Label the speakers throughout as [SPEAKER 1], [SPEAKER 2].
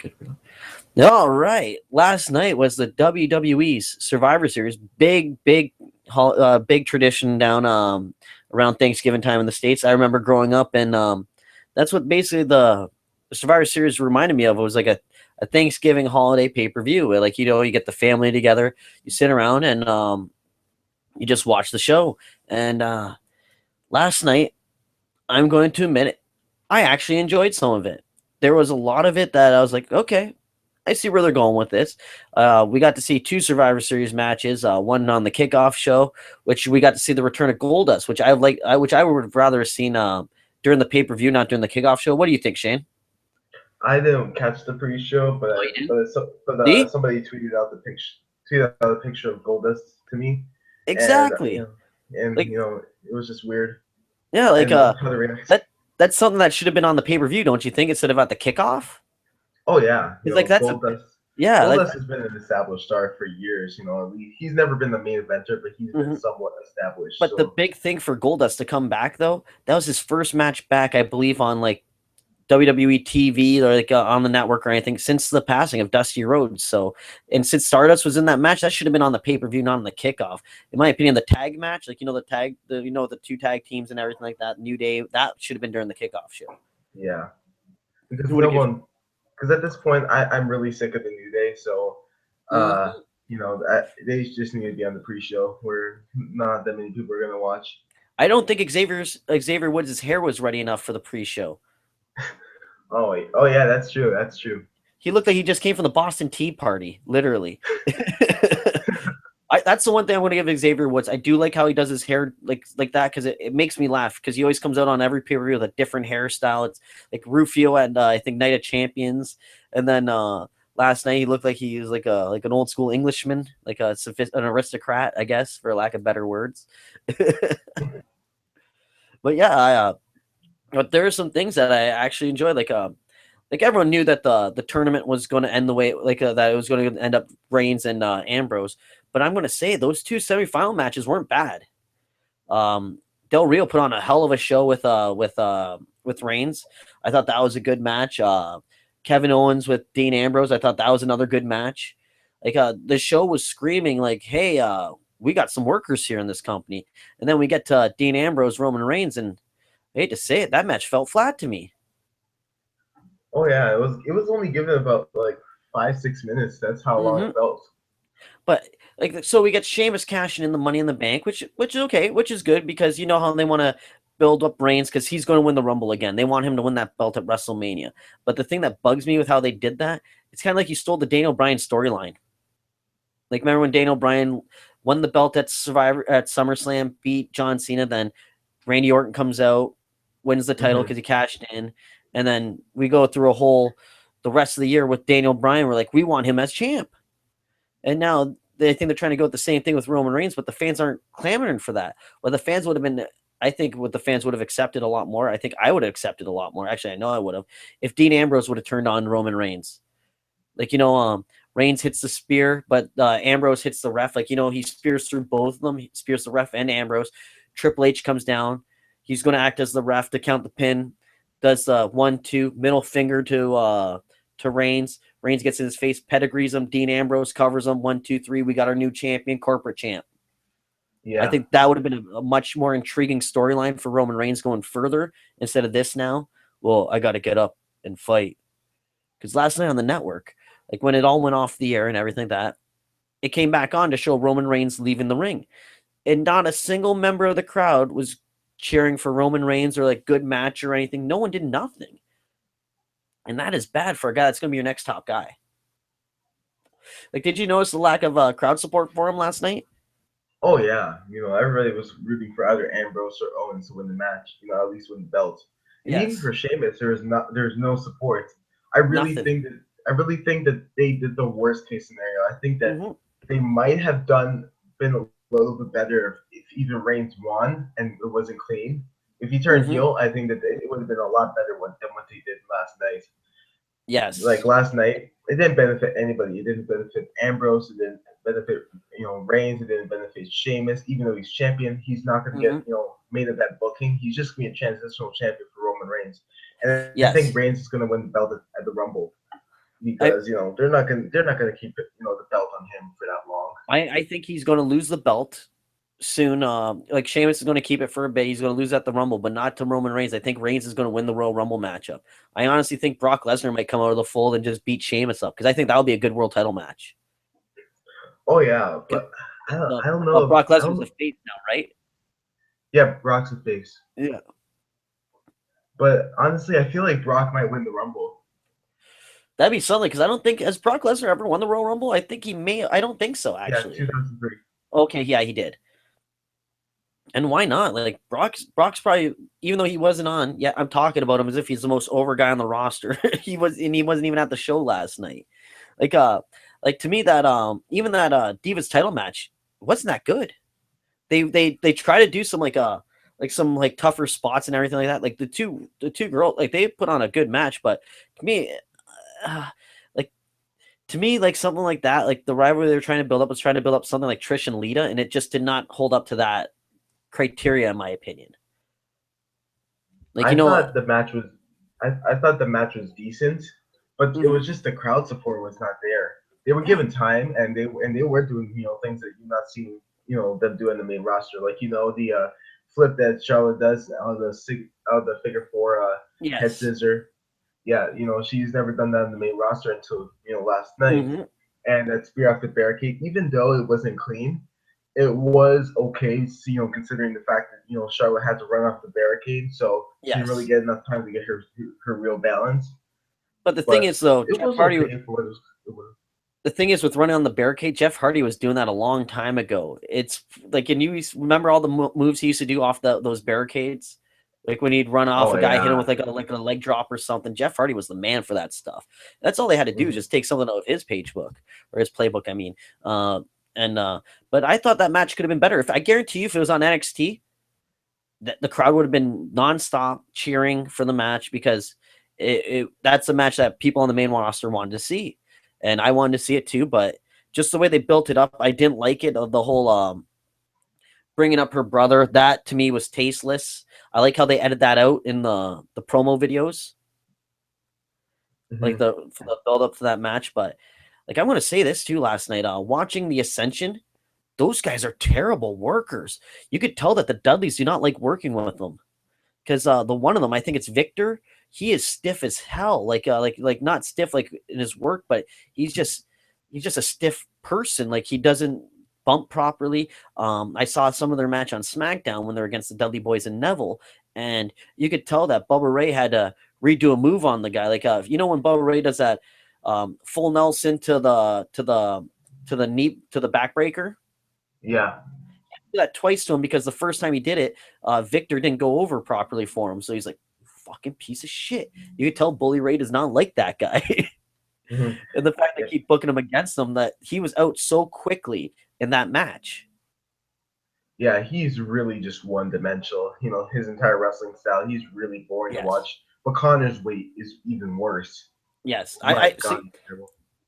[SPEAKER 1] Good. All right. Last night was the WWE's Survivor Series. Big tradition down around Thanksgiving time in the States. I remember growing up, and that's what basically the Survivor Series reminded me of. It was like a Thanksgiving holiday pay-per-view. Like, you get the family together, you sit around, and you just watch the show. And last night, I'm going to admit it, I actually enjoyed some of it. There was a lot of it that I was like, okay, I see where they're going with this. We got to see two Survivor Series matches. One on the kickoff show, which we got to see the return of Goldust, which I would rather have seen during the pay-per-view, not during the kickoff show. What do you think, Shane?
[SPEAKER 2] I didn't catch the pre-show, but
[SPEAKER 1] Oh, you didn't? See?
[SPEAKER 2] somebody tweeted out the picture of Goldust to me, and
[SPEAKER 1] Exactly. Like,
[SPEAKER 2] it was just weird.
[SPEAKER 1] yeah,
[SPEAKER 2] I
[SPEAKER 1] like
[SPEAKER 2] didn't know how to react.
[SPEAKER 1] that's something that should have been on the pay-per-view, don't you think, instead of at the kickoff?
[SPEAKER 2] Oh yeah,
[SPEAKER 1] It's like that's yeah, like
[SPEAKER 2] Goldust has been an established star for years. He's never been the main eventer, but he's been
[SPEAKER 1] mhm.
[SPEAKER 2] somewhat established.
[SPEAKER 1] But the
[SPEAKER 2] So
[SPEAKER 1] big thing for Goldust to come back, though, that was his first match back, I believe, on like WWE TV or like on the network or anything since the passing of Dusty Rhodes. So, and since Stardust was in that match, that should have been on the pay per view, not on the kickoff. In my opinion, the tag match, like the two tag teams and everything like that, New Day, that should have been during the kickoff show.
[SPEAKER 2] yeah, because
[SPEAKER 1] Who would have given?
[SPEAKER 2] because at this point I'm really sick of the New Day. So
[SPEAKER 1] Mhm.
[SPEAKER 2] they just need to be on the pre-show where not that many people are gonna watch.
[SPEAKER 1] I don't think Xavier Woods' hair was ready enough for the pre-show.
[SPEAKER 2] Oh wait, oh yeah, that's true. That's true.
[SPEAKER 1] He looked like he just came from the Boston Tea Party, literally. That's the one thing I want to give Xavier Woods. I do like how he does his hair like that because it makes me laugh because he always comes out on every pay-per-view with a different hairstyle. It's like Rufio and I think Night of Champions, and then last night he looked like he was like an old school Englishman, like an aristocrat, I guess, for lack of better words. But yeah, but there are some things that I actually enjoy, like everyone knew that the tournament was going to end the way that it was going to end up Reigns and Ambrose. But I'm going to say those two semifinal matches weren't bad. Del Rio put on a hell of a show with Reigns. I thought that was a good match. Kevin Owens with Dean Ambrose. I thought that was another good match. Like the show was screaming like, "Hey, we got some workers here in this company." And then we get to Dean Ambrose, Roman Reigns, and I hate to say it, that match felt flat to me.
[SPEAKER 2] Oh yeah, it was only given about like 5-6 minutes. That's how long
[SPEAKER 1] Mm-hmm.
[SPEAKER 2] it felt.
[SPEAKER 1] But like, so we get Sheamus cashing in the Money in the Bank, which is okay, which is good because you know how they want to build up Reigns because he's going to win the Rumble again. They want him to win that belt at WrestleMania. But the thing that bugs me with how they did that, it's kind of like you stole the Daniel Bryan storyline. Like, remember when Daniel Bryan won the belt at Survivor at SummerSlam, beat John Cena, then Randy Orton comes out, wins the title
[SPEAKER 2] Hmm.
[SPEAKER 1] because he cashed in, and then we go through the rest of the year with Daniel Bryan. We're like, we want him as champ. And now they think they're trying to go with the same thing with Roman Reigns, but the fans aren't clamoring for that. Well, the fans would have been, I think, what the fans would have accepted a lot more. I think I would have accepted a lot more. Actually, I know I would have if Dean Ambrose would have turned on Roman Reigns. Like Reigns hits the spear, but Ambrose hits the ref. Like he spears through both of them. He spears the ref and Ambrose. Triple H comes down. He's going to act as the ref to count the pin. Does the 1-2 middle finger to Reigns. Reigns gets in his face, pedigrees him. Dean Ambrose covers him. 1-2-3. We got our new champion, corporate champ. I
[SPEAKER 2] Yeah.
[SPEAKER 1] think that would have been a much more intriguing storyline for Roman Reigns going further instead of this now. Well, I got to get up and fight. Because last night on the network, like when it all went off the air and everything that, it came back on to show Roman Reigns leaving the ring. And not a single member of the crowd was cheering for Roman Reigns or like good match or anything. No one did nothing. And that is bad for a guy that's going to be your next top guy. Like, did you notice the lack of crowd support for him last night?
[SPEAKER 2] Oh yeah. Everybody was rooting for either Ambrose or Owens to win the match. At least win the belt. And even
[SPEAKER 1] Yes.
[SPEAKER 2] for Sheamus, there's no support. I really
[SPEAKER 1] Nothing.
[SPEAKER 2] think that I really think that they did the worst case scenario. I think that
[SPEAKER 1] Mm-hmm.
[SPEAKER 2] they might have been a little bit better if even Reigns won and it wasn't clean. If he turned
[SPEAKER 1] Mm-hmm.
[SPEAKER 2] heel, I think that it would have been a lot better than what they did last night. Like
[SPEAKER 1] Yes.
[SPEAKER 2] last night, it didn't benefit anybody. It didn't benefit Ambrose. It didn't benefit Reigns. It didn't benefit Sheamus. Even though he's champion, he's not going to
[SPEAKER 1] Mm-hmm.
[SPEAKER 2] get made of that booking. He's just going to be a transitional champion for Roman Reigns. And I think
[SPEAKER 1] Yes.
[SPEAKER 2] Reigns is going to win the belt at the Rumble. because they're not gonna keep it, the belt on him for that long.
[SPEAKER 1] I think he's going to lose the belt soon. Like Sheamus is going to keep it for a bit. He's going to lose at the Rumble, but not to Roman Reigns. I think Reigns is going to win the Royal Rumble matchup. I honestly think Brock Lesnar might come out of the fold and just beat Sheamus up because I think that would be a good world title match.
[SPEAKER 2] Oh yeah, but I don't know.
[SPEAKER 1] Brock Lesnar's a face now, right?
[SPEAKER 2] Yeah, Brock's a face.
[SPEAKER 1] Yeah.
[SPEAKER 2] But honestly, I feel like Brock might win the Rumble.
[SPEAKER 1] That'd be something because I don't think has Brock Lesnar ever won the Royal Rumble. I think he may. I don't think so. Actually,
[SPEAKER 2] yeah, 2003.
[SPEAKER 1] Okay, yeah, he did. And why not? Like Brock's probably, even though he wasn't on. Yeah, I'm talking about him as if he's the most over guy on the roster. He wasn't even at the show last night. Like to me that even that Divas title match wasn't that good. They try to do some some tougher spots and everything like that. Like the two girls, like they put on a good match, but to me, like something like that, like the rivalry they were trying to build up was trying to build up something like Trish and Lita, and it just did not hold up to that criteria, in my opinion. Like
[SPEAKER 2] I thought the match was, I thought the match was decent, but it was just the crowd support was not there. They were given time, and they were doing things that you're not seeing them do in the main roster, like the flip that Charlotte does on the figure four head scissor. Yeah, she's never done that in the main roster until last night, and that spear off the barricade. Even though it wasn't clean, it was okay. Considering the fact that Charlotte had to run off the barricade, so she didn't really get enough time to get her real balance.
[SPEAKER 1] But the thing is, though,
[SPEAKER 2] Jeff Hardy. Okay for it.
[SPEAKER 1] The thing is, with running on the barricade, Jeff Hardy was doing that a long time ago. It's like, and you remember all the moves he used to do off those barricades, like when he'd run off a guy, hit him with like a leg drop or something. Jeff Hardy was the man for that stuff. That's all they had to do, is just take something out of his page book or his playbook. I mean, but I thought that match could have been better. If I guarantee you, if it was on NXT, the crowd would have been nonstop cheering for the match because that's a match that people on the main roster wanted to see. And I wanted to see it too, but just the way they built it up, I didn't like it. The whole bringing up her brother, that to me was tasteless. I like how they edit that out in the promo videos, like for the build up to that match. But like I want to say this too, last night, watching the Ascension, those guys are terrible workers. You could tell that the Dudleys do not like working with them because the one of them, I think it's Victor. He is stiff as hell, like not stiff like in his work, but he's just a stiff person. Like he doesn't bump properly. I saw some of their match on SmackDown when they're against the Dudley Boys and Neville, and you could tell that Bubba Ray had to redo a move on the guy. Like when Bubba Ray does that full Nelson to the knee to the backbreaker.
[SPEAKER 2] Yeah.
[SPEAKER 1] He did that twice to him because the first time he did it, Victor didn't go over properly for him, so he's like, fucking piece of shit. You could tell Bully Ray does not like that guy. And the fact they keep booking him against him, that he was out so quickly in that match.
[SPEAKER 2] Yeah, he's really just one-dimensional. His entire wrestling style, he's really boring to watch. But Connor's weight is even worse.
[SPEAKER 1] Yes. I see,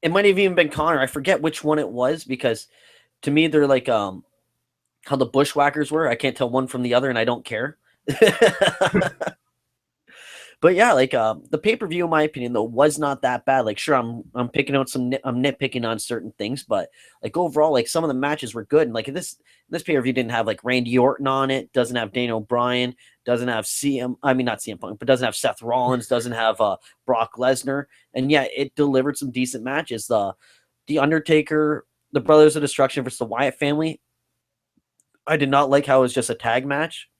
[SPEAKER 1] it might have even been Connor. I forget which one it was because to me they're like how the Bushwhackers were. I can't tell one from the other and I don't care. But yeah, like the pay-per-view, in my opinion, though, was not that bad. Like, sure, I'm picking out I'm nitpicking on certain things, but like overall, like some of the matches were good. And like this pay-per-view didn't have like Randy Orton on it, doesn't have Daniel Bryan, doesn't have not CM Punk, but doesn't have Seth Rollins, doesn't have Brock Lesnar, and yeah, it delivered some decent matches. The Undertaker, the Brothers of Destruction versus the Wyatt family. I did not like how it was just a tag match.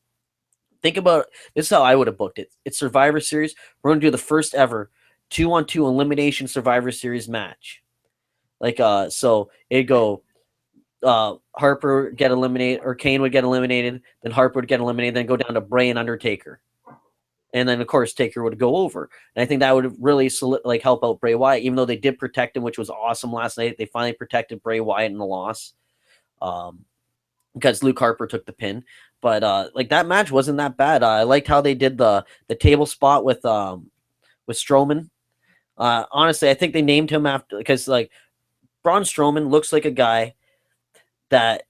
[SPEAKER 1] Think about this is how I would have booked it. It's Survivor Series. We're going to do the first ever 2-on-2 elimination Survivor Series match. Like so it'd go Harper get eliminated, or Kane would get eliminated, then Harper would get eliminated, then go down to Bray and Undertaker. And then of course Taker would go over. And I think that would really help out Bray Wyatt, even though they did protect him, which was awesome last night. They finally protected Bray Wyatt in the loss. Because Luke Harper took the pin. But like that match wasn't that bad. I liked how they did the table spot with Strowman. Honestly, I think they named him after, because like Braun Strowman looks like a guy that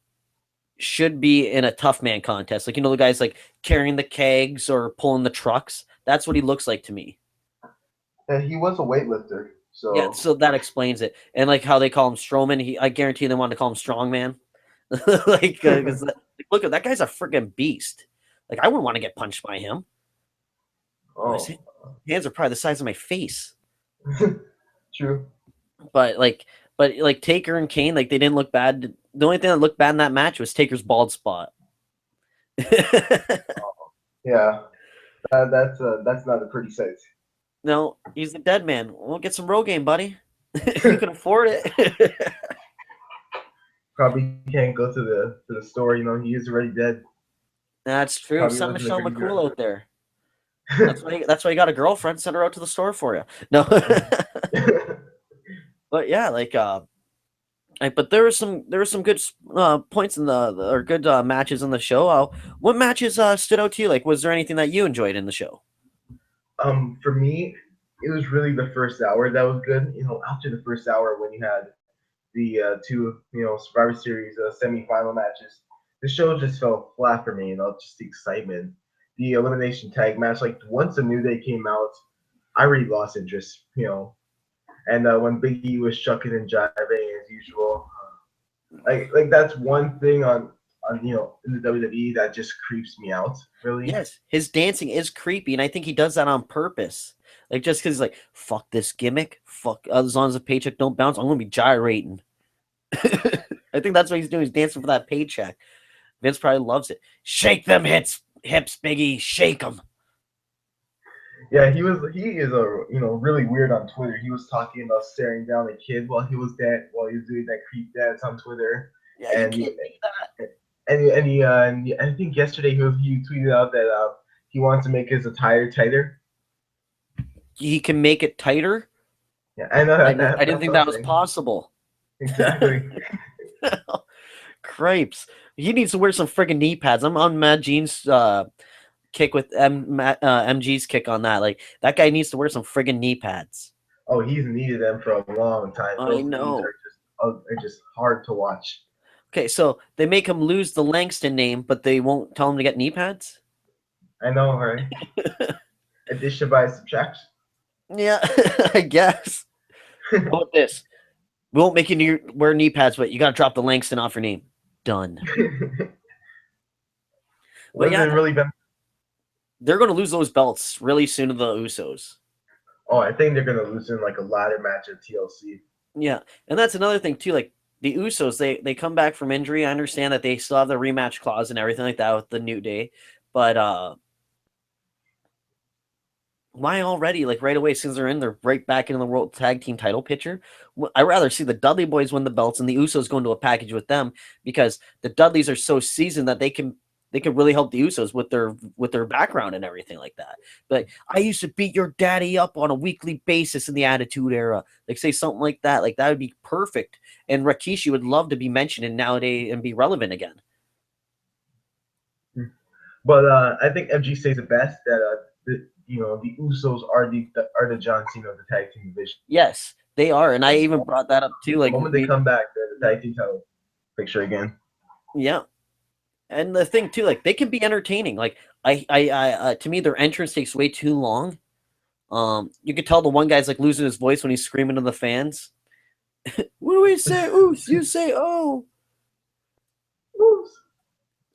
[SPEAKER 1] should be in a tough man contest. Like, the guys like carrying the kegs or pulling the trucks. That's what he looks like to me.
[SPEAKER 2] And he was a weightlifter,
[SPEAKER 1] Yeah,
[SPEAKER 2] so
[SPEAKER 1] so that explains it. And like how they call him Strowman, I guarantee they wanted to call him Strongman. Like, because look, that guy's a freaking beast. Like, I wouldn't want to get punched by him. Oh, his
[SPEAKER 2] oh,
[SPEAKER 1] hands are probably the size of my face.
[SPEAKER 2] true.
[SPEAKER 1] But like Taker and Kane, like they didn't look bad. The only thing that looked bad in that match was Taker's bald spot.
[SPEAKER 2] Yeah, that's not a pretty sight.
[SPEAKER 1] No, he's a dead man. We'll get some Rogaine, buddy. You can afford it.
[SPEAKER 2] Probably can't go to the store. You know, he is already dead.
[SPEAKER 1] That's true.
[SPEAKER 2] Probably
[SPEAKER 1] Send
[SPEAKER 2] lives in the
[SPEAKER 1] Michelle
[SPEAKER 2] graveyard.
[SPEAKER 1] McCool out there. That's why you got a girlfriend. Send her out to the store for you. No, but yeah, but there were some good points in or good matches in the show. What matches stood out to you? Like, was there anything that you enjoyed in the show?
[SPEAKER 2] For me, it was really the first hour that was good. You know, after the first hour when you had the two, Survivor Series semifinal matches, the show just fell flat for me. You know, just the excitement, the elimination tag match. Like once the New Day came out, I really lost interest. You know, and when Big E was shucking and jiving as usual, like that's one thing on in the WWE that just creeps me out. Really.
[SPEAKER 1] Yes, his dancing is creepy, and I think he does that on purpose. Like, just because he's like, fuck this gimmick, fuck, as long as the paycheck don't bounce, I'm gonna be gyrating. I think that's what he's doing. He's dancing for that paycheck. Vince probably loves it. Shake them hips, Biggie, shake them.
[SPEAKER 2] Yeah, he is a really weird on Twitter. He was talking about staring down a kid while he was doing that creep dance on Twitter,
[SPEAKER 1] Yeah, you
[SPEAKER 2] and
[SPEAKER 1] can't do that.
[SPEAKER 2] I think yesterday he tweeted out that he wants to make his attire tighter.
[SPEAKER 1] He can make it tighter.
[SPEAKER 2] Yeah, I know
[SPEAKER 1] I
[SPEAKER 2] that
[SPEAKER 1] didn't
[SPEAKER 2] that's
[SPEAKER 1] think that was
[SPEAKER 2] something.
[SPEAKER 1] possible.
[SPEAKER 2] Exactly.
[SPEAKER 1] Cripes. He needs to wear some friggin' knee pads. I'm on Mad Jean's kick with MG's kick on that. Like, that guy needs to wear some friggin' knee pads.
[SPEAKER 2] Oh, he's needed them for a long time.
[SPEAKER 1] I
[SPEAKER 2] Those knees
[SPEAKER 1] know.
[SPEAKER 2] are just hard to watch.
[SPEAKER 1] Okay, so they make him lose the Langston name, but they won't tell him to get knee pads?
[SPEAKER 2] I know, right? Addition by subtraction.
[SPEAKER 1] Yeah, I guess. How about this? We won't make you wear knee pads, but you got to drop the Langston off your name. Done. But
[SPEAKER 2] Wasn't
[SPEAKER 1] yeah,
[SPEAKER 2] really been.
[SPEAKER 1] they're going to lose those belts really soon to the Usos.
[SPEAKER 2] Oh, I think they're gonna lose in like a ladder match at TLC.
[SPEAKER 1] Yeah, and that's another thing too. Like the Usos, they come back from injury. I understand that they still have the rematch clause and everything like that with the New Day, but why already? Like right away, since they're in, they're right back in the World Tag Team Title picture. I'd rather see the Dudley Boys win the belts and the Usos go into a package with them because the Dudleys are so seasoned that they can really help the Usos with their background and everything like that. But I used to beat your daddy up on a weekly basis in the Attitude Era. Like say something like that. Like that would be perfect. And Rikishi would love to be mentioned in nowadays and be relevant again.
[SPEAKER 2] But I think MG says it best that the Usos are the John Cena of the tag team division.
[SPEAKER 1] Yes, they are, and I even brought that up too.
[SPEAKER 2] The
[SPEAKER 1] Like,
[SPEAKER 2] moment they come back, they're the tag team title picture again.
[SPEAKER 1] yeah, and the thing too, like they can be entertaining. Like to me, their entrance takes way too long. You could tell the one guy's like losing his voice when he's screaming to the fans. What do we say? Oos, you say oh.
[SPEAKER 2] Oops.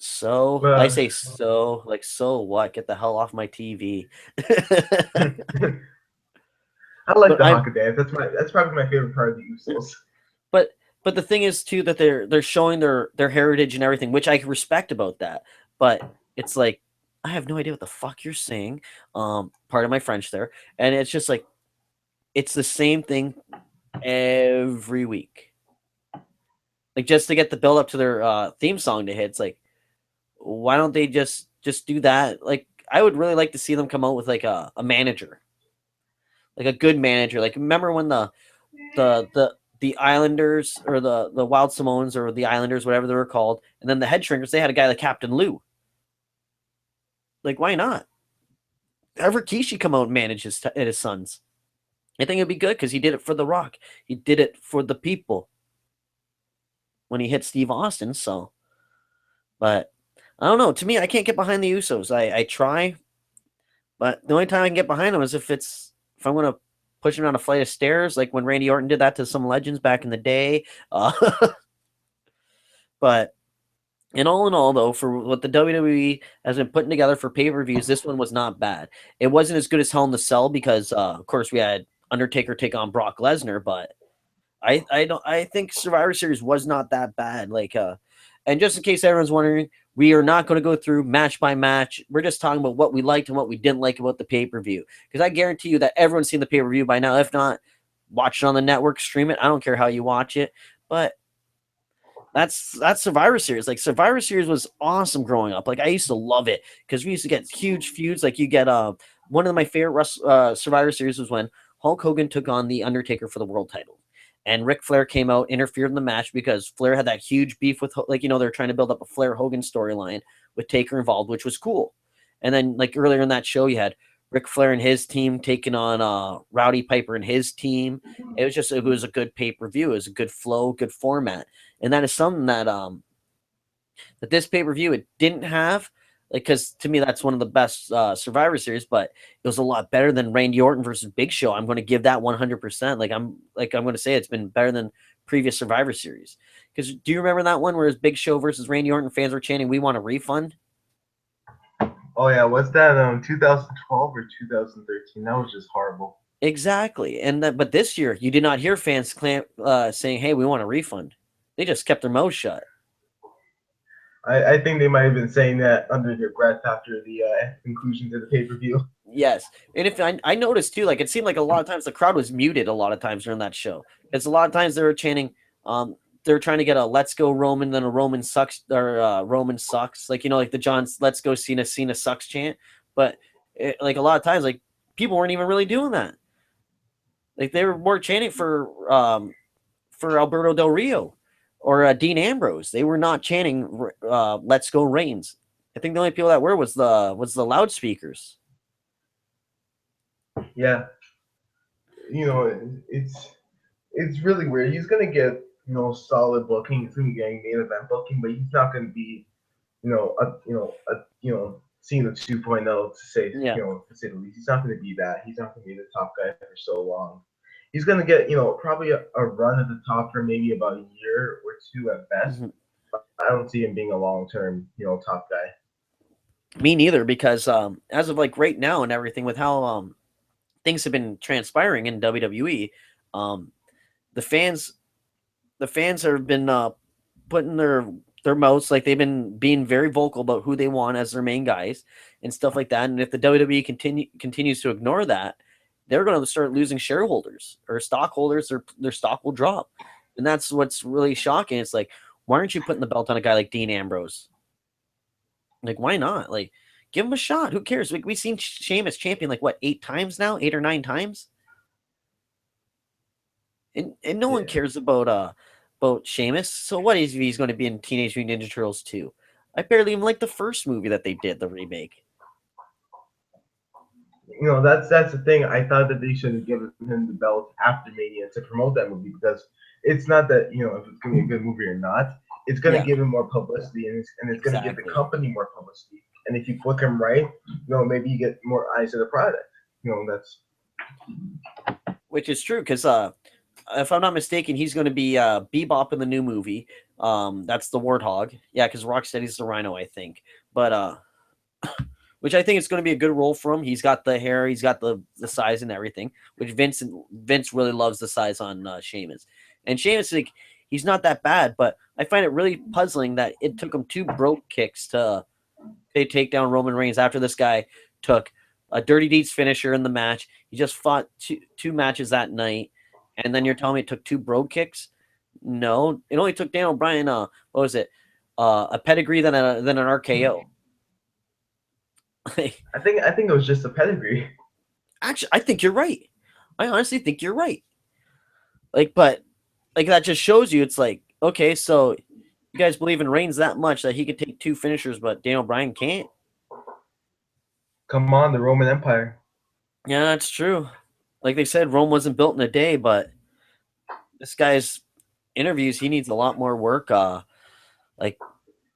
[SPEAKER 1] So I say so, like so what? Get the hell off my TV.
[SPEAKER 2] I like
[SPEAKER 1] But
[SPEAKER 2] the
[SPEAKER 1] I'm
[SPEAKER 2] Honka dance. That's probably my favorite part of the Usos.
[SPEAKER 1] but the thing is too that they're showing their heritage and everything, which I respect about that. But it's like I have no idea what the fuck you're saying. Part of my French there, and it's just like it's the same thing every week. Like just to get the build up to their theme song to hit. It's like why don't they just do that? Like I would really like to see them come out with like a manager, like a good manager. Like remember when the Islanders or the Wild Samoans or the Islanders, whatever they were called, and then the Head Shrinkers, they had a guy like Captain Lou. Like, why not? Have Rikishi come out and manage his sons. I think it'd be good because he did it for The Rock. He did it for the people when he hit Steve Austin. So, but I don't know. To me, I can't get behind the Usos. I try, but the only time I can get behind them is if I'm gonna pushing on a flight of stairs, like when Randy Orton did that to some legends back in the day. But in all, though, for what the WWE has been putting together for pay-per-views, this one was not bad. It wasn't as good as Hell in the Cell because, of course, we had Undertaker take on Brock Lesnar, but I think Survivor Series was not that bad. And just in case everyone's wondering, we are not going to go through match by match. We're just talking about what we liked and what we didn't like about the pay-per-view. Because I guarantee you that everyone's seen the pay-per-view by now. If not, watch it on the network, stream it. I don't care how you watch it, but that's Survivor Series. Like Survivor Series was awesome growing up. Like I used to love it because we used to get huge feuds. Like you get one of my favorite Survivor Series was when Hulk Hogan took on the Undertaker for the world title, and Ric Flair came out, interfered in the match because Flair had that huge beef with they're trying to build up a Flair Hogan storyline with Taker involved, which was cool. And then like earlier in that show, you had Ric Flair and his team taking on Rowdy Piper and his team. It was a good pay-per-view. It was a good flow, good format. And that is something that that this pay-per-view it didn't have. Like, because to me that's one of the best Survivor Series, but it was a lot better than Randy Orton versus Big Show. I'm going to give that 100%. I'm going to say it's been better than previous Survivor Series. Because do you remember that one where it was Big Show versus Randy Orton? Fans were chanting, "We want a refund."
[SPEAKER 2] Oh yeah, what's that? 2012 or 2013? That was just horrible.
[SPEAKER 1] Exactly, but this year you did not hear fans saying, "Hey, we want a refund." They just kept their mouths shut.
[SPEAKER 2] I think they might have been saying that under their breath after the conclusion to the pay-per-view.
[SPEAKER 1] Yes, and if I noticed too, like it seemed like a lot of times the crowd was muted a lot of times during that show. It's a lot of times they were chanting, they were trying to get a "Let's go Roman," then a "Roman sucks" or "Roman sucks," like the John's "Let's go Cena, Cena sucks" chant. But like a lot of times, like people weren't even really doing that. Like they were more chanting for Alberto Del Rio or Dean Ambrose. They were not chanting "Let's go Reigns." I think the only people that were was the loudspeakers.
[SPEAKER 2] Yeah, it's really weird. He's gonna get solid booking. He's gonna be getting main event booking, but he's not gonna be Cena 2.0 to say
[SPEAKER 1] Yeah.
[SPEAKER 2] to say the least. He's not gonna be that. He's not gonna be the top guy for so long. He's gonna get probably a run at the top for maybe about a year or two at best.
[SPEAKER 1] Mm-hmm.
[SPEAKER 2] But I don't see him being a long-term top guy.
[SPEAKER 1] Me neither, because as of like right now and everything with how things have been transpiring in WWE, the fans have been putting their mouths, like they've been being very vocal about who they want as their main guys and stuff like that. And if the WWE continues to ignore that, they're going to start losing shareholders or stockholders. Their stock will drop, and that's what's really shocking. It's like, why aren't you putting the belt on a guy like Dean Ambrose? Like, why not? Like, give him a shot. Who cares? Like, we've seen Sheamus champion like what 8 times now, 8 or 9 times, and no one cares about Sheamus. So what is he's going to be in Teenage Mutant Ninja Turtles 2? I barely even like the first movie that they did, the remake.
[SPEAKER 2] That's the thing. I thought that they should have given him the belt after Mania to promote that movie, because it's not that if it's gonna be a good movie or not. It's gonna give him more publicity, and it's gonna give the company more publicity. And if you book him right, maybe you get more eyes to the product. That's
[SPEAKER 1] Which is true, because if I'm not mistaken, he's going to be Bebop in the new movie. That's the Warthog. Yeah, because Rocksteady's the Rhino, I think. But which I think is going to be a good role for him. He's got the hair, he's got the size and everything. Which Vince really loves the size on Sheamus. And Sheamus, like, he's not that bad, but I find it really puzzling that it took him 2 broke kicks to take down Roman Reigns after this guy took a Dirty Deeds finisher in the match. He just fought two matches that night, and then you're telling me it took 2 brogue kicks? No, it only took Daniel Bryan. What was it? A pedigree than an RKO.
[SPEAKER 2] I think it was just a pedigree.
[SPEAKER 1] Actually, I think you're right. I honestly think you're right. But that just shows you, it's like, okay, so you guys believe in Reigns that much that he could take 2 finishers, but Daniel Bryan can't?
[SPEAKER 2] Come on, the Roman Empire.
[SPEAKER 1] Yeah, that's true. Like they said, Rome wasn't built in a day, but this guy's interviews, he needs a lot more work.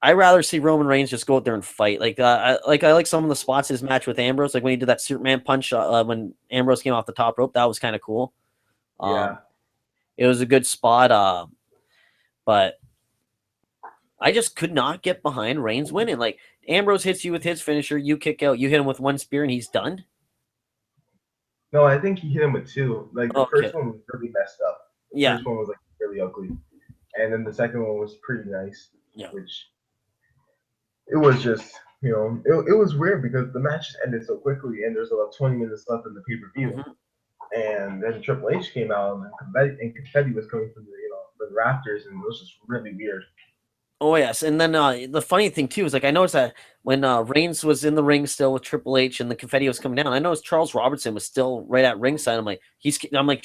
[SPEAKER 1] I'd rather see Roman Reigns just go out there and fight. I like some of the spots in his match with Ambrose, like when he did that Superman punch when Ambrose came off the top rope. That was kind of cool.
[SPEAKER 2] Yeah.
[SPEAKER 1] It was a good spot. But I just could not get behind Reigns winning. Like Ambrose hits you with his finisher, you kick out, you hit him with one spear, and he's done.
[SPEAKER 2] No, I think he hit him with two. Like the
[SPEAKER 1] Okay,
[SPEAKER 2] first one was really messed up. The
[SPEAKER 1] yeah,
[SPEAKER 2] first one was like really ugly, and then the second one was pretty nice.
[SPEAKER 1] yeah.
[SPEAKER 2] Which it was just it was weird because the match just ended so quickly, and there's about 20 minutes left in the pay per view,
[SPEAKER 1] Mm-hmm.
[SPEAKER 2] and then Triple H came out and confetti was coming from the rafters, and it was just really weird.
[SPEAKER 1] Oh yes, and then the funny thing too is like I noticed that when Reigns was in the ring still with Triple H and the confetti was coming down, I noticed Charles Robertson was still right at ringside. I'm like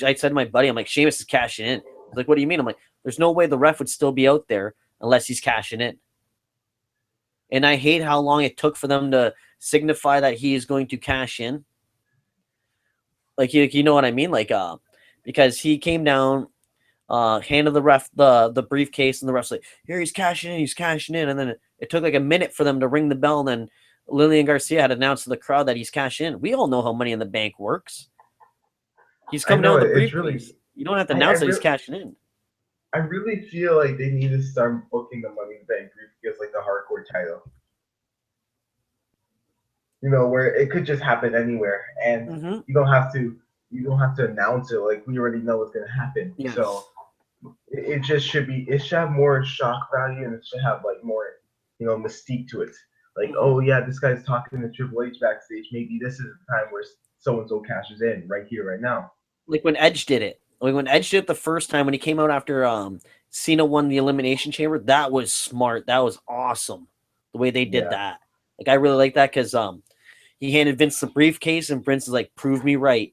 [SPEAKER 1] I said to my buddy, I'm like Sheamus is cashing in. He's like, what do you mean? I'm like, there's no way the ref would still be out there unless he's cashing in. And I hate how long it took for them to signify that he is going to cash in. Like you know what I mean? Because he came down, handed the ref the briefcase, and the ref's like, here he's cashing in, and then it took like a minute for them to ring the bell, and then Lillian Garcia had announced to the crowd that he's cashing in. We all know how Money in the Bank works. He's
[SPEAKER 2] I
[SPEAKER 1] coming down
[SPEAKER 2] know
[SPEAKER 1] with the
[SPEAKER 2] it's
[SPEAKER 1] briefcase.
[SPEAKER 2] really.
[SPEAKER 1] You don't have to
[SPEAKER 2] I
[SPEAKER 1] announce that he's
[SPEAKER 2] really.
[SPEAKER 1] cashing in.
[SPEAKER 2] I really feel like they need to start booking the Money in the Bank briefcase like the hardcore title. Where it could just happen anywhere, and
[SPEAKER 1] Mm-hmm.
[SPEAKER 2] you don't have to announce it. Like we already know what's gonna happen. So
[SPEAKER 1] Yes.
[SPEAKER 2] it just it should have more shock value, and it should have like more mystique to it. Like,
[SPEAKER 1] Mm-hmm.
[SPEAKER 2] oh yeah, this guy's talking to Triple H backstage. Maybe this is the time where so and so cashes in right here, right now.
[SPEAKER 1] Like when Edge did it. Like when Edge did it the first time when he came out after Cena won the Elimination Chamber, that was smart. That was awesome. The way they did
[SPEAKER 2] Yeah.
[SPEAKER 1] that. Like I really like that because he handed Vince the briefcase and Vince is like, prove me right.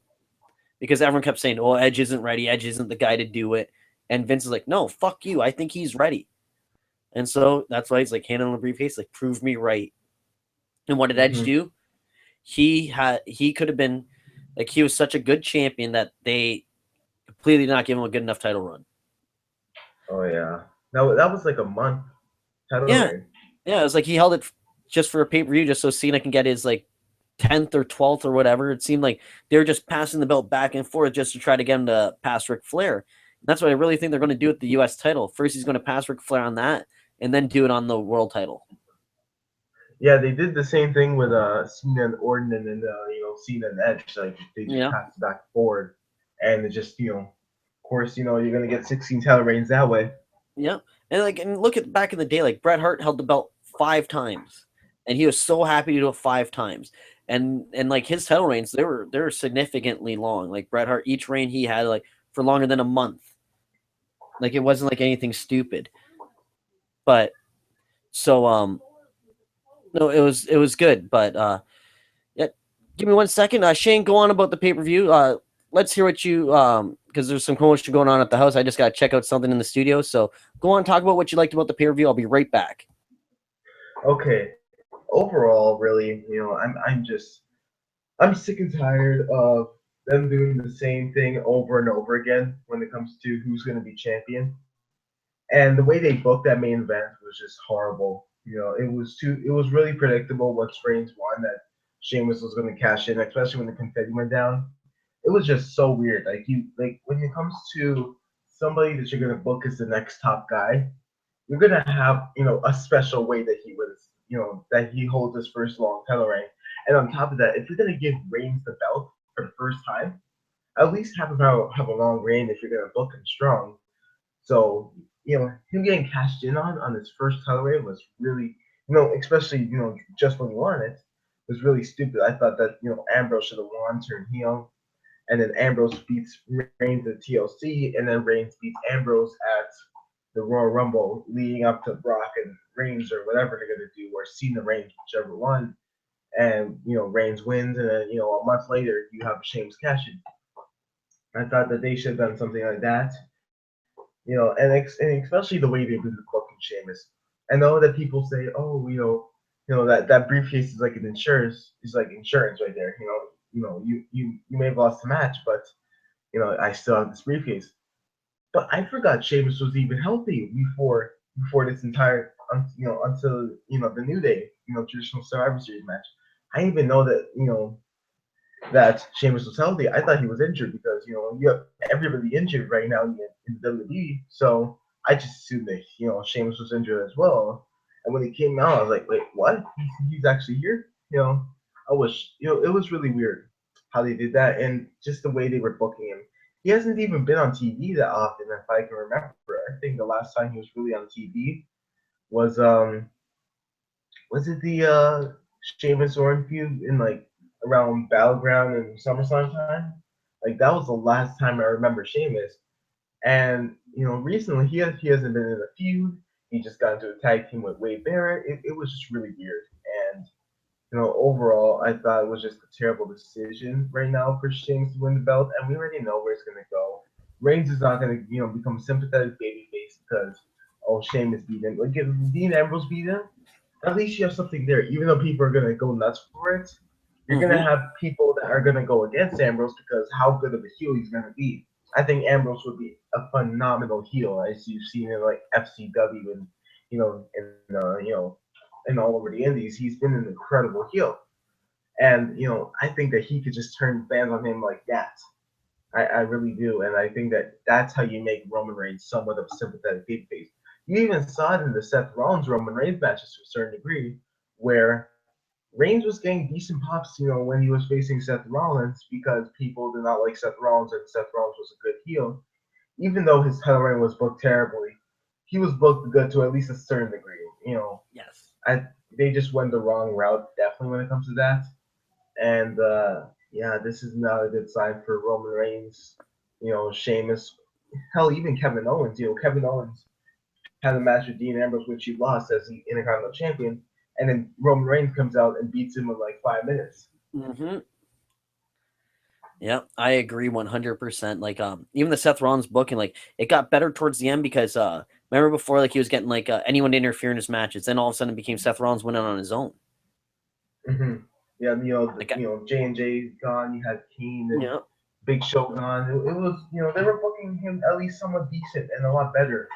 [SPEAKER 1] Because everyone kept saying, oh, Edge isn't ready. Edge isn't the guy to do it. And Vince is like, no, fuck you. I think he's ready. And so that's why he's like handing him the briefcase, like, prove me right. And what did Edge
[SPEAKER 2] Hmm.
[SPEAKER 1] do? He could have been like he was such a good champion that they completely did not give him a good enough title run.
[SPEAKER 2] Oh yeah. That was like a month title
[SPEAKER 1] Yeah.
[SPEAKER 2] reign.
[SPEAKER 1] Yeah, it was like he held it just for a pay-per-view just so Cena can get his like 10th or 12th or whatever. It seemed like they were just passing the belt back and forth just to try to get him to pass Ric Flair. And that's what I really think they're going to do with the U.S. title. First, he's going to pass Ric Flair on that, and then do it on the world title.
[SPEAKER 2] Yeah, they did the same thing with Cena and Orton, and then Cena and Edge. Like they just
[SPEAKER 1] Yeah,
[SPEAKER 2] passed back and forward, and it just of course you're gonna get 16 title reigns that way.
[SPEAKER 1] yeah. And look at back in the day, like Bret Hart held the belt 5 times, and he was so happy to do it 5 times. And like his title reigns, they were significantly long. Like Bret Hart, each reign he had like for longer than a month. Like it wasn't like anything stupid. But so no, it was good. But yeah, give me 1 second. Shane, go on about the pay-per-view. Let's hear what you because there's some commotion going on at the house. I just gotta check out something in the studio. So go on, talk about what you liked about the pay-per-view. I'll be right back.
[SPEAKER 2] Okay, overall, really, I'm sick and tired of them doing the same thing over and over again when it comes to who's gonna be champion. And the way they booked that main event was just horrible. It was really predictable once Reigns won that Sheamus was going to cash in, especially when the confetti went down. It was just so weird. Like when it comes to somebody that you're going to book as the next top guy, you're going to have a special way that that he holds his first long title reign. And on top of that, if you're going to give Reigns the belt for the first time, at least have a long reign if you're going to book him strong. So, him getting cashed in on his first title reign was really, especially, just when he won it, was really stupid. I thought that, Ambrose should have won, turned heel, and then Ambrose beats Reigns at TLC, and then Reigns beats Ambrose at the Royal Rumble, leading up to Brock and Reigns or whatever they're going to do, or Cena Reigns, whichever one. And, Reigns wins, and then, a month later, you have Sheamus cash in. I thought that they should have done something like that. And especially the way they've been booking Sheamus. I know that people say, oh, that briefcase is like insurance right there. You may have lost the match, but I still have this briefcase. But I forgot Sheamus was even healthy before this entire until the New Day, traditional Survivor Series match. I didn't even know that that Sheamus was healthy. I thought he was injured because you have everybody injured right now in the WWE. So I just assumed that Sheamus was injured as well. And when he came out, I was like, wait, what? He's actually here? I was it was really weird how they did that and just the way they were booking him. He hasn't even been on TV that often, if I can remember. I think the last time he was really on TV was it the Sheamus Orton feud in like around Battleground and SummerSlam time? Like that was the last time I remember Sheamus. And recently he hasn't been in a feud. He just got into a tag team with Wade Barrett. It was just really weird. And overall, I thought it was just a terrible decision right now for Sheamus to win the belt, and we already know where it's gonna go. Reigns is not gonna become a sympathetic babyface because Sheamus beat him. Like if Dean Ambrose beat him, at least you have something there. Even though people are gonna go nuts for it, you're gonna
[SPEAKER 1] Mm-hmm.
[SPEAKER 2] have people that are gonna go against Ambrose because how good of a heel he's gonna be. I think Ambrose would be a phenomenal heel, as you've seen in like FCW and and all over the Indies. He's been an incredible heel, and I think that he could just turn fans on him like that. I really do, and I think that that's how you make Roman Reigns somewhat of a sympathetic babyface. You even saw it in the Seth Rollins Roman Reigns matches to a certain degree, where Reigns was getting decent pops, when he was facing Seth Rollins because people did not like Seth Rollins and Seth Rollins was a good heel. Even though his title reign was booked terribly, he was booked good to at least a certain degree.
[SPEAKER 1] Yes.
[SPEAKER 2] I they just went the wrong route definitely when it comes to that. And yeah, this is not a good sign for Roman Reigns. Sheamus, hell, even Kevin Owens. Kevin Owens had a match with Dean Ambrose which he lost as the Intercontinental Champion, and then Roman Reigns comes out and beats him in like 5 minutes.
[SPEAKER 1] Mm-hmm. Yeah, I agree 100%. Like even the Seth Rollins booking, like it got better towards the end because remember before like he was getting like anyone to interfere in his matches, then all of a sudden it became Seth Rollins winning on his own.
[SPEAKER 2] Hmm. Yeah,
[SPEAKER 1] Like
[SPEAKER 2] J&J gone. You had Kane and
[SPEAKER 1] yeah,
[SPEAKER 2] Big Show gone. It was they were booking him at least somewhat decent and a lot better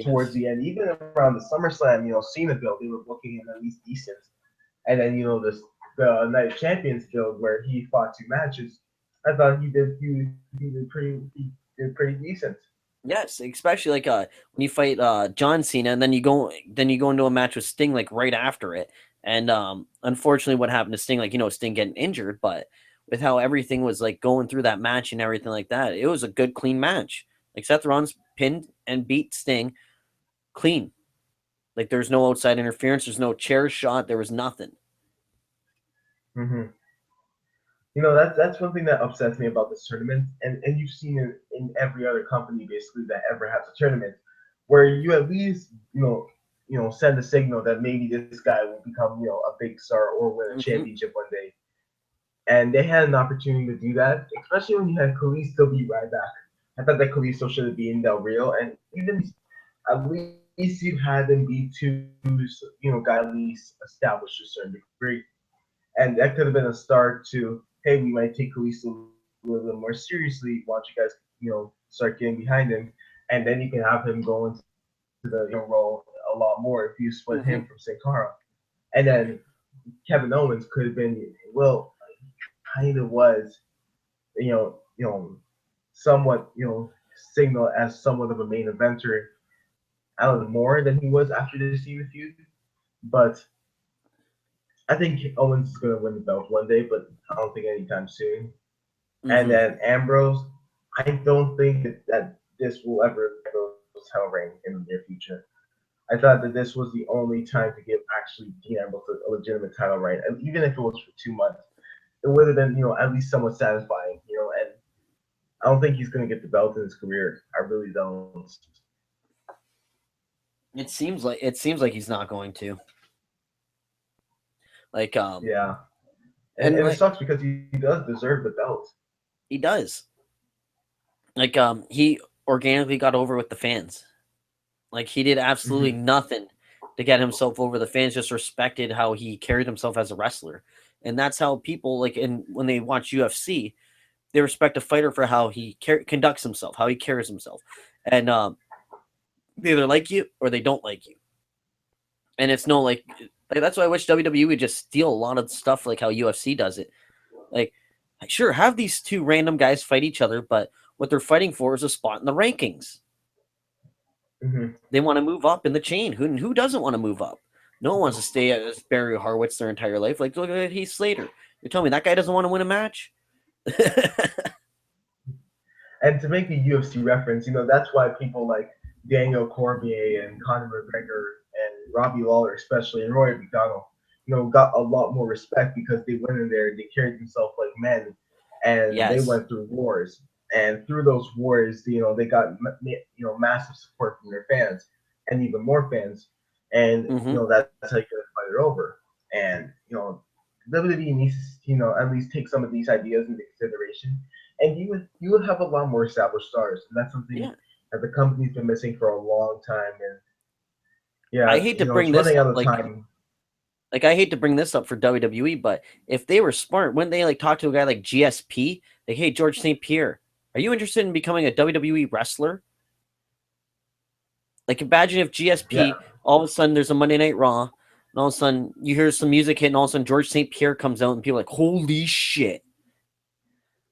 [SPEAKER 2] towards
[SPEAKER 1] yes,
[SPEAKER 2] the end. Even around the SummerSlam, Cena build, they were booking him at least decent. And then the Night of Champions guild where he fought 2 matches. I thought he did pretty decent.
[SPEAKER 1] yes, especially like when you fight John Cena and then you go into a match with Sting like right after it, and unfortunately what happened to Sting, like Sting getting injured, but with how everything was like going through that match and everything like that, it was a good clean match. Like Seth Rollins pinned and beat Sting clean. Like there's no outside interference, there's no chair shot, there was nothing.
[SPEAKER 2] Hmm. That's one thing that upsets me about this tournament, and you've seen it in every other company basically that ever has a tournament, where you at least send a signal that maybe this guy will become a big star or win a
[SPEAKER 1] Hmm.
[SPEAKER 2] championship one day. And they had an opportunity to do that, especially when you had Kalisto beat Ryback. I thought that Kalisto should have beaten Del Rio, and even at least you had them beat two guy at least established to a certain degree, and that could have been a start to, hey, we might take Kalisto a little bit more seriously. Why don't you guys start getting behind him, and then you can have him go into the role a lot more if you split him from Sin
[SPEAKER 1] Hmm.
[SPEAKER 2] Cara, and then Kevin Owens could have been, well, kind of was, you know, you know, somewhat, signal as somewhat of a main eventer. I don't know, more than he was after the Cena feud, but I think Owens is gonna win the belt one day, but I don't think anytime soon. And
[SPEAKER 1] Hmm.
[SPEAKER 2] then Ambrose, I don't think that this will ever be Ambrose's title reign in the near future. I thought that this was the only time to give actually Dean Ambrose a legitimate title reign, and even if it was for 2 months, it would have been at least somewhat satisfying. And I don't think he's gonna get the belt in his career. I really don't.
[SPEAKER 1] it seems like he's not going to. Like
[SPEAKER 2] Yeah, and
[SPEAKER 1] and
[SPEAKER 2] it
[SPEAKER 1] like
[SPEAKER 2] sucks because he does deserve the belt.
[SPEAKER 1] he does. Like he organically got over with the fans. Like he did absolutely
[SPEAKER 2] Hmm.
[SPEAKER 1] nothing to get himself over. The fans just respected how he carried himself as a wrestler. And that's how people like and when they watch UFC, they respect a fighter for how he conducts himself, how he carries himself. And they either like you or they don't like you. And it's no like that's why I wish WWE would just steal a lot of stuff like how UFC does it. Like, sure, have these two random guys fight each other, but what they're fighting for is a spot in the rankings.
[SPEAKER 2] Hmm.
[SPEAKER 1] They want to move up in the chain. Who doesn't want to move up? No one wants to stay as Barry Horowitz their entire life. Like, look at Heath Slater. You're telling me that guy doesn't want to win a match?
[SPEAKER 2] And to make a UFC reference, that's why people like Daniel Cormier and Conor McGregor and Robbie Lawler, especially, and Roy McDonald, got a lot more respect because they went in there, they carried themselves like men, and they
[SPEAKER 1] Yes.
[SPEAKER 2] went through wars. And through those wars, they got massive support from their fans and even more fans. And
[SPEAKER 1] Mm-hmm.
[SPEAKER 2] that's how you get a fighter over. And WWE needs to at least take some of these ideas into consideration, and you would have a lot more established stars, and that's something
[SPEAKER 1] Yeah.
[SPEAKER 2] that the company's been missing for a long time. And
[SPEAKER 1] I
[SPEAKER 2] yeah,
[SPEAKER 1] hate to
[SPEAKER 2] it's
[SPEAKER 1] bring this
[SPEAKER 2] running out
[SPEAKER 1] up.
[SPEAKER 2] of time.
[SPEAKER 1] Like I hate to bring this up for WWE, but if they were smart, wouldn't they like talk to a guy like GSP? Like, hey, George St. Pierre, are you interested in becoming a WWE wrestler? Like, imagine if
[SPEAKER 2] Yeah.
[SPEAKER 1] GSP all of a sudden there's a Monday Night Raw, and all of a sudden you hear some music hit, and all of a sudden George St. Pierre comes out, and people are like, holy shit!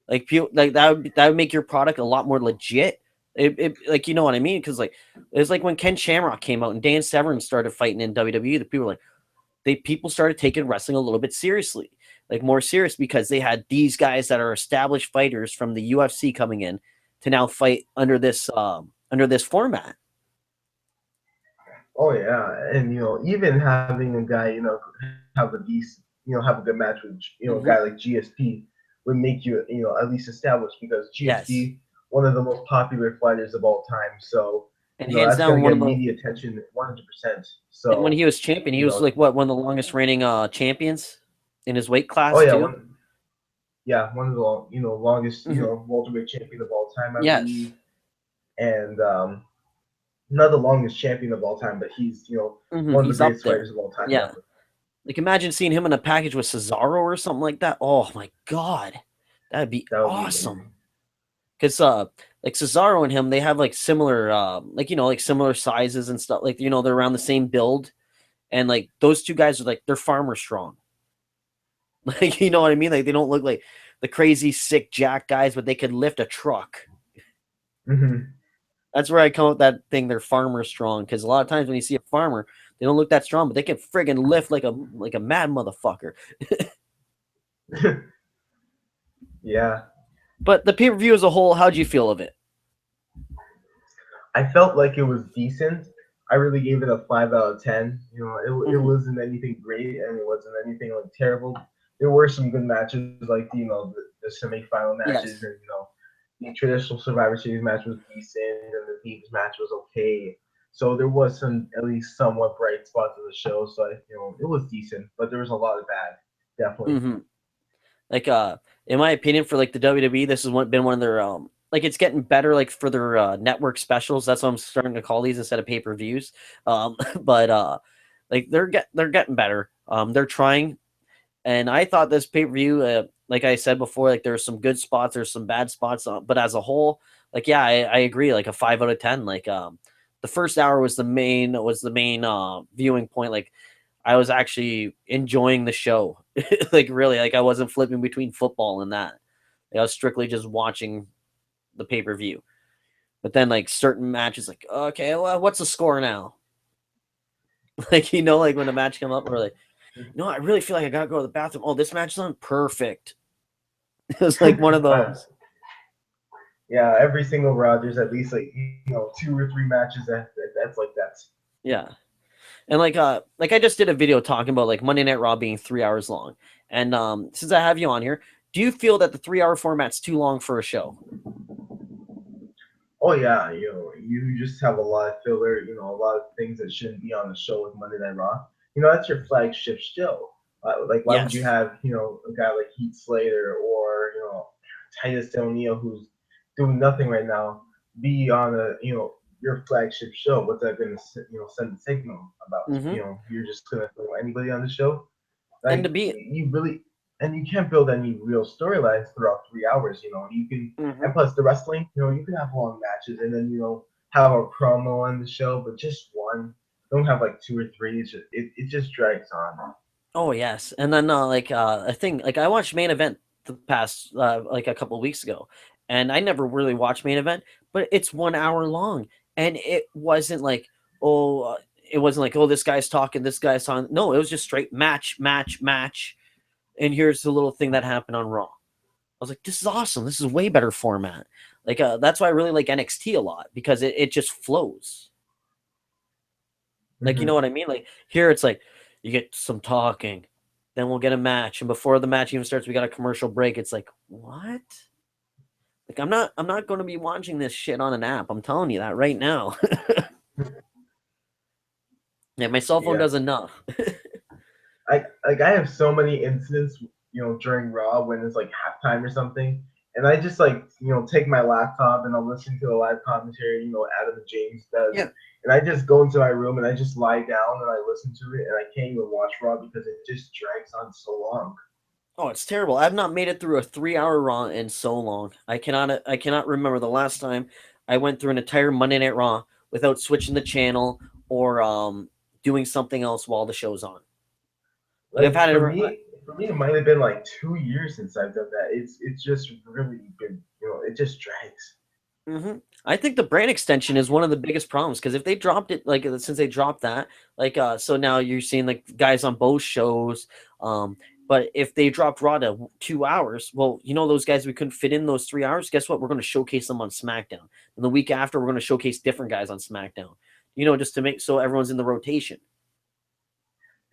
[SPEAKER 1] Like, people like that would make your product a lot more legit. It like, you know what I mean? Because like it's like when Ken Shamrock came out and Dan Severn started fighting in WWE, the people were like, people started taking wrestling a little bit seriously, like more serious, because they had these guys that are established fighters from the UFC coming in to now fight under this format.
[SPEAKER 2] Oh yeah, and even having a guy have a decent have a good match with a
[SPEAKER 1] Mm-hmm.
[SPEAKER 2] guy like GSP would make you at least established, because
[SPEAKER 1] Yes,
[SPEAKER 2] GSP, one of the most popular fighters of all time. So
[SPEAKER 1] and hands
[SPEAKER 2] that's gonna
[SPEAKER 1] down one
[SPEAKER 2] get
[SPEAKER 1] of the.
[SPEAKER 2] media attention 100%.
[SPEAKER 1] And when
[SPEAKER 2] So
[SPEAKER 1] he was champion, he
[SPEAKER 2] you
[SPEAKER 1] was
[SPEAKER 2] know,
[SPEAKER 1] like what, one of the longest reigning champions in his weight
[SPEAKER 2] oh
[SPEAKER 1] class
[SPEAKER 2] yeah,
[SPEAKER 1] too.
[SPEAKER 2] one of the longest
[SPEAKER 1] Mm-hmm.
[SPEAKER 2] welterweight champion of all time, I
[SPEAKER 1] Yes.
[SPEAKER 2] believe, and not the longest champion of all time, but he's
[SPEAKER 1] Mm-hmm.
[SPEAKER 2] one of the
[SPEAKER 1] He's up
[SPEAKER 2] greatest
[SPEAKER 1] there.
[SPEAKER 2] fighters of all time,
[SPEAKER 1] Yeah.
[SPEAKER 2] definitely.
[SPEAKER 1] Like, imagine seeing him in a package with Cesaro or something like that. Oh my god, that'd be
[SPEAKER 2] That would be
[SPEAKER 1] awesome.
[SPEAKER 2] amazing.
[SPEAKER 1] Because like Cesaro and him, they have like similar like, like similar sizes and stuff. Like, they're around the same build, and like those two guys are like, they're farmer strong. Like, you know what I mean? Like, they don't look like the crazy sick jack guys, but they could lift a truck.
[SPEAKER 2] Hmm.
[SPEAKER 1] That's where I come up with that thing. They're farmer strong, because a lot of times when you see a farmer, they don't look that strong, but they can friggin' lift like a mad motherfucker.
[SPEAKER 2] Yeah,
[SPEAKER 1] But the pay per view as a whole, how'd you feel of it?
[SPEAKER 2] I felt like it was decent. I really gave it a 5 out of 10. It
[SPEAKER 1] Mm-hmm.
[SPEAKER 2] wasn't anything great, and it wasn't anything like terrible. There were some good matches, like the semifinal matches,
[SPEAKER 1] Yes.
[SPEAKER 2] and the traditional Survivor Series match was decent, and the Thieves match was okay. So there was some at least somewhat bright spots of the show. So it was decent, but there was a lot of bad, definitely.
[SPEAKER 1] Mm-hmm. Like, in my opinion, for like the WWE, this has been one of their like, it's getting better, like for their network specials. That's what I'm starting to call these instead of pay per views. But like they're getting better. They're trying, and I thought this pay per view, like I said before, like there's some good spots, there's some bad spots, but as a whole, like, yeah, I agree, like a 5 out of 10. Like, the first hour was the main viewing point. Like, I was actually enjoying the show. Like, really, like I wasn't flipping between football and that. Like, I was strictly just watching the pay per view. But then like certain matches, like, okay, well, what's the score now? Like, like when a match come up, we're like, I really feel like I gotta go to the bathroom. Oh, this match is on perfect. It was like one of
[SPEAKER 2] uh,
[SPEAKER 1] those.
[SPEAKER 2] yeah, every single round there's at least like 2 or 3 matches that's like that.
[SPEAKER 1] Yeah. And like I just did a video talking about like Monday Night Raw being 3 hours long. And since I have you on here, do you feel that the 3 hour format's too long for a show?
[SPEAKER 2] Oh yeah, you just have a lot of filler, a lot of things that shouldn't be on the show with Monday Night Raw. That's your flagship show. Like, why would you
[SPEAKER 1] Yes.
[SPEAKER 2] have a guy like Heath Slater, or Titus O'Neil, who's doing nothing right now, be on your flagship show? What's that going to send a signal about?
[SPEAKER 1] Mm-hmm.
[SPEAKER 2] You're just going to throw anybody on the show?
[SPEAKER 1] And to
[SPEAKER 2] Like,
[SPEAKER 1] be
[SPEAKER 2] you really, and you can't build any real storylines throughout 3 hours. You can,
[SPEAKER 1] mm-hmm.
[SPEAKER 2] and plus the wrestling, you can have long matches, and then have a promo on the show, but just one. don't have like two or three. It just drags on.
[SPEAKER 1] Oh yes, and then a thing like I watched main event the past like a couple of weeks ago, and I never really watched main event, but it's 1 hour long, and it wasn't like oh this guy's talking, this guy's talking. No, it was just straight match, match, match, and here's the little thing that happened on Raw. I was like, this is awesome. This is way better format. Like that's why I really like NXT a lot because it just flows. Like, you
[SPEAKER 2] Hmm.
[SPEAKER 1] know what I mean? Like here it's like you get some talking, then we'll get a match, and before the match even starts, we got a commercial break. It's like, what? Like I'm not going to be watching this shit on an app. I'm telling you that right now. Yeah, my cell phone
[SPEAKER 2] Yeah.
[SPEAKER 1] does enough.
[SPEAKER 2] I have so many incidents, during Raw when it's like halftime or something, and I just like take my laptop and I'll listen to the live commentary. Adam James does,
[SPEAKER 1] Yeah.
[SPEAKER 2] and I just go into my room and I just lie down and I listen to it, and I can't even watch Raw because it just drags on so long.
[SPEAKER 1] Oh, it's terrible. I've not made it through a 3 hour Raw in so long. I cannot remember the last time I went through an entire Monday Night Raw without switching the channel or doing something else while the show's on. Like I've
[SPEAKER 2] Like
[SPEAKER 1] had it.
[SPEAKER 2] for me, it might have been like 2 years since I've done that. It's just really been, it just drags.
[SPEAKER 1] I think the brand extension is one of the biggest problems because if they dropped it, like since they dropped that, so now you're seeing like guys on both shows. Um, but if they dropped Raw to 2 hours, well, those guys we couldn't fit in those 3 hours. Guess what? We're going to showcase them on SmackDown, and the week after we're going to showcase different guys on SmackDown. Just to make so everyone's in the rotation.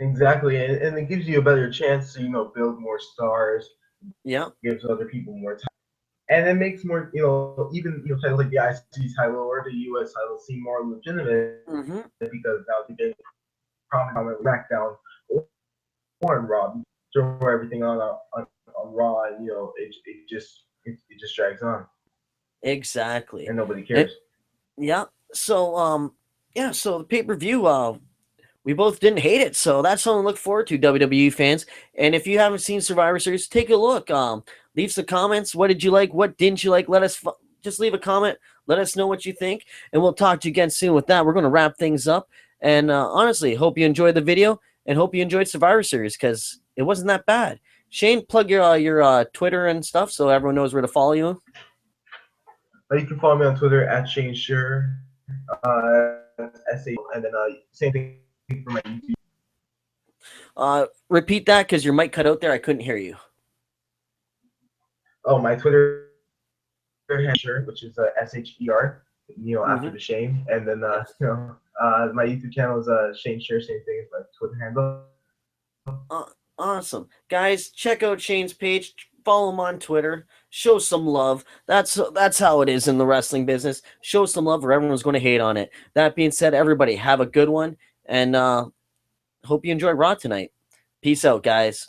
[SPEAKER 2] Exactly, and it gives you a better chance to build more stars,
[SPEAKER 1] Yeah.
[SPEAKER 2] gives other people more time, and it makes more even titles like the IC title or the US title seem more legitimate
[SPEAKER 1] hmm
[SPEAKER 2] because now they're getting prominent on SmackDown or on Raw. Throw everything on Raw, and it just drags on,
[SPEAKER 1] Exactly.
[SPEAKER 2] and nobody
[SPEAKER 1] And
[SPEAKER 2] cares.
[SPEAKER 1] yeah. So the pay-per-view we both didn't hate it, so that's something to look forward to, WWE fans. And if you haven't seen Survivor Series, take a look. Leave some comments. What did you like? What didn't you like? Just leave a comment. Let us know what you think, and we'll talk to you again soon. With that, we're going to wrap things up. And honestly, hope you enjoyed the video and hope you enjoyed Survivor Series because it wasn't that bad. Shane, plug your Twitter and stuff so everyone knows where to follow you.
[SPEAKER 2] You can follow me on Twitter at Shane Sure, and then same thing for my YouTube.
[SPEAKER 1] Repeat that because your mic cut out there. I couldn't hear you.
[SPEAKER 2] Oh, my Twitter Sure, which is SHER, after
[SPEAKER 1] Mm-hmm.
[SPEAKER 2] the Shane, and then
[SPEAKER 1] Yes.
[SPEAKER 2] my YouTube channel is Shane Sure, same thing as my Twitter handle.
[SPEAKER 1] Uh, awesome. Guys, check out Shane's page. Follow him on Twitter. Show some love. That's how it is in the wrestling business. Show some love or everyone's going to hate on it. That being said, everybody have a good one and hope you enjoy Raw tonight. Peace out, guys.